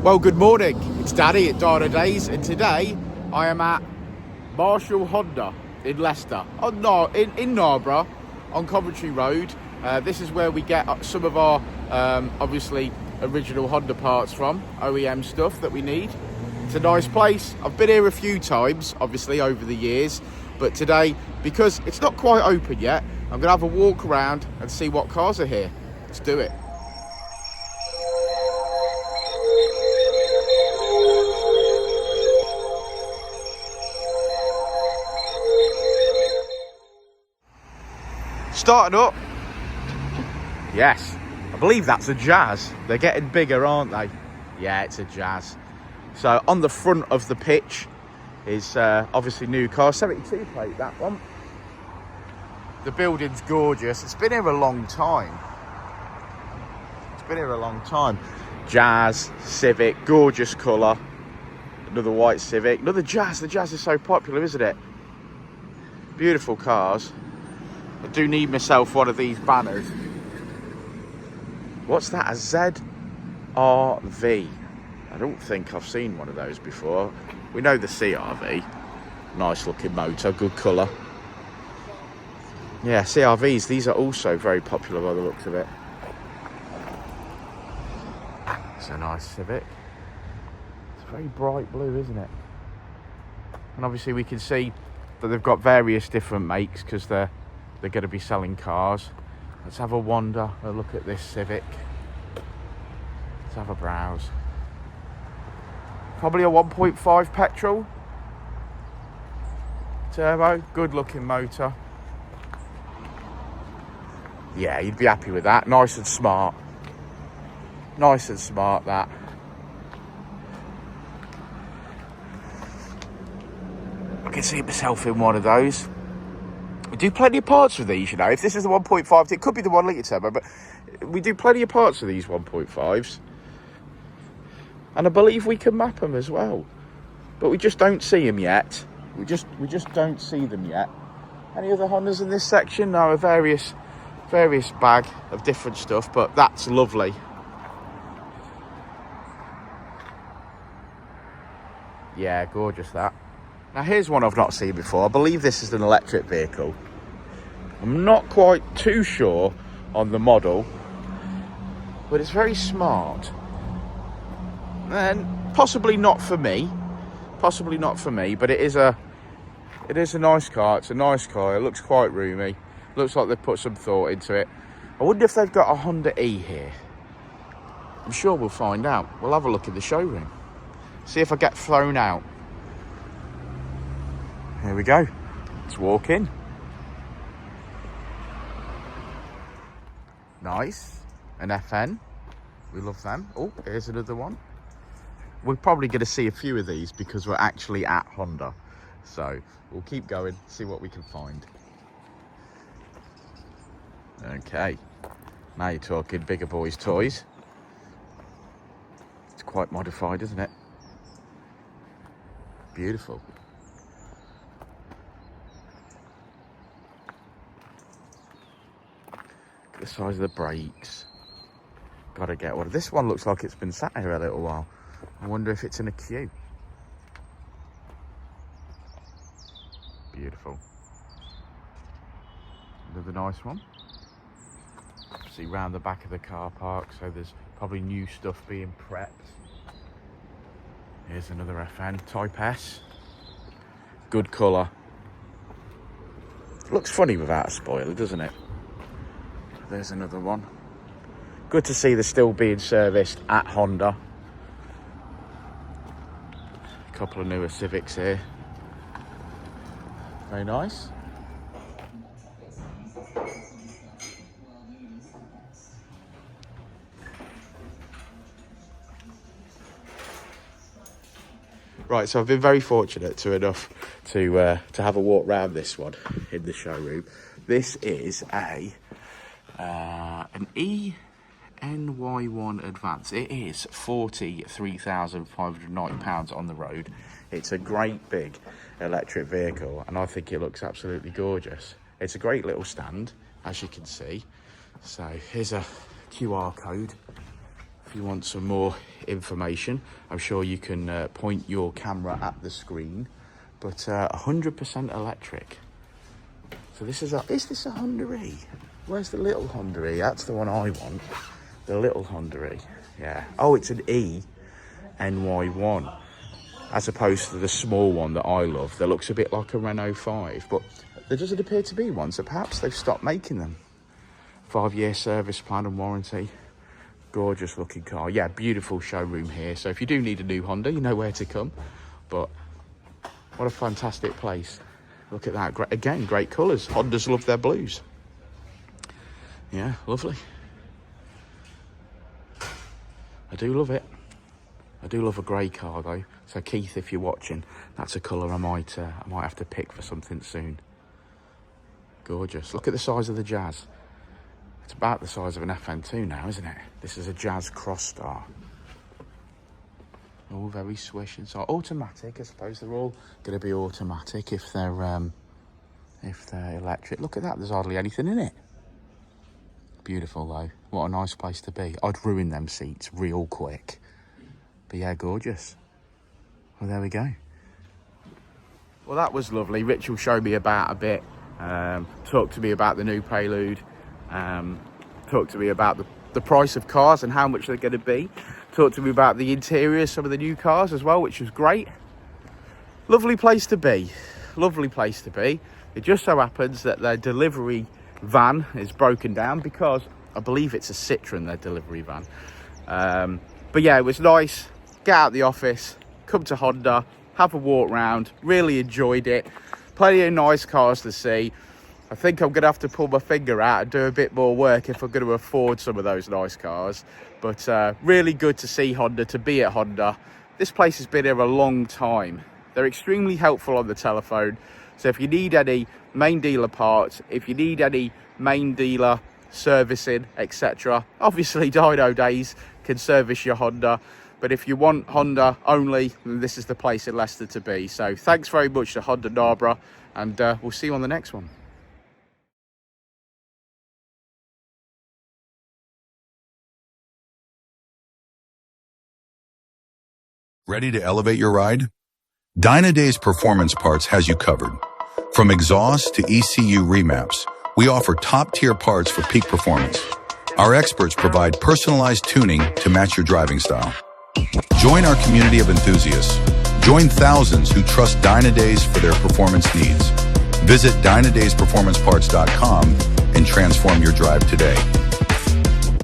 Well, good morning. It's Daddy at Dynodaze, and today I am at Marshall Honda in Leicester, in Narbourough, on Coventry Road. This is where we get some of our, obviously, original Honda parts from, OEM stuff that we need. It's a nice place. I've been here a few times, obviously, over the years, but today, because it's not quite open yet, I'm going to have a walk around and see what cars are here. Let's do it. Starting up. Yes, I believe that's a Jazz. They're getting bigger, aren't they? Yeah, it's a Jazz. So on the front of the pitch is obviously new car, 72 plate, that one. The building's gorgeous. It's been here a long time. Jazz, Civic, gorgeous colour. Another white Civic, another Jazz. The Jazz is so popular, isn't it? Beautiful cars. I do need myself one of these banners. What's that? A ZRV. I don't think I've seen one of those before. We know the CRV. Nice looking motor, good colour. Yeah, CRVs, these are also very popular by the looks of it. It's a nice Civic. It's very bright blue, isn't it? And obviously we can see that they've got various different makes because they're going to be selling cars. Let's have a wander, a look at this Civic. Let's have a browse. Probably a 1.5 petrol. Turbo, good looking motor. Yeah, you'd be happy with that. Nice and smart. Nice and smart, that. I can see myself in one of those. We do plenty of parts for these, you know. If this is the 1.5, it could be the 1 litre turbo, but we do plenty of parts for these 1.5s. And I believe we can map them as well. But we just don't see them yet. We just don't see them yet. Any other Hondas in this section? No, a various bag of different stuff, but that's lovely. Yeah, gorgeous that. Now here's one I've not seen before. I believe this is an electric vehicle. I'm not quite too sure on the model, but it's very smart. And possibly not for me. But it is a nice car. It's a nice car. It looks quite roomy. Looks like they've put some thought into it. I wonder if they've got a Honda E here. I'm sure we'll find out. We'll have a look in the showroom. See if I get thrown out. Here we go. Let's walk in. Nice. An FN. We love them. Oh, here's another one. We're probably going to see a few of these because we're actually at Honda. So we'll keep going, see what we can find. Okay. Now you're talking bigger boys' toys. It's quite modified, isn't it? Beautiful. The size of the brakes. Gotta get one. This one looks like it's been sat here a little while. I wonder if it's in a queue. Beautiful. Another nice one. See round the back of the car park, so there's probably new stuff being prepped. Here's another FN, Type S. Good colour. Looks funny without a spoiler, doesn't it? There's another one. Good to see they're still being serviced at Honda. A couple of newer Civics here. Very nice. Right, so I've been very fortunate enough to have a walk round this one in the showroom. This is an NY1 Advance. It is £43,590 on the road. It's a great big electric vehicle, and I think it looks absolutely gorgeous. It's a great little stand, as you can see. So here's a QR code if you want some more information. I'm sure you can point your camera at the screen, but 100% electric. So this is this a Honda E? Where's the little Honda E? That's the one I want. The little Honda E. Yeah. Oh, it's an E NY1, as opposed to the small one that I love that looks a bit like a Renault 5, but there doesn't appear to be one, so perhaps they've stopped making them. 5-year service plan and warranty. Gorgeous looking car. Yeah, beautiful showroom here, so if you do need a new Honda, you know where to come. But what a fantastic place. Look at that. Again, great colours. Hondas love their blues. Yeah, lovely. I do love it. I do love a grey car though. So Keith, if you're watching, that's a colour I might have to pick for something soon. Gorgeous. Look at the size of the Jazz. It's about the size of an FN2 now, isn't it? This is a Jazz Cross Star. All very swish inside. Automatic, I suppose they're all going to be automatic if they're electric. Look at that. There's hardly anything in it. Beautiful though. What a nice place to be. I'd ruin them seats real quick. But yeah, gorgeous. Well, there we go. Well, that was lovely. Ritchel showed me about a bit. Talked to me about the new Prelude. Talked to me about the price of cars and how much they're going to be. Talked to me about the interior, some of the new cars as well, which was great. Lovely place to be. Lovely place to be. It just so happens that their delivery van is broken down because I believe it's a Citroen, their delivery van. But yeah, it was nice. Get out of the office, come to Honda, have a walk round. Really enjoyed it. Plenty of nice cars to see. I think I'm going to have to pull my finger out and do a bit more work if I'm going to afford some of those nice cars. But really good to see Honda, to be at Honda. This place has been here a long time. They're extremely helpful on the telephone. So if you need any main dealer parts, if you need any main dealer servicing, etc., obviously Dynodaze can service your Honda. But if you want Honda only, then this is the place in Leicester to be. So thanks very much to Honda Narbourough, and we'll see you on the next one. Ready to elevate your ride? Dynodaze Performance Parts has you covered. From exhaust to ECU remaps, we offer top-tier parts for peak performance. Our experts provide personalized tuning to match your driving style. Join our community of enthusiasts. Join thousands who trust Dynodaze for their performance needs. Visit dynodazeperformanceparts.com and transform your drive today.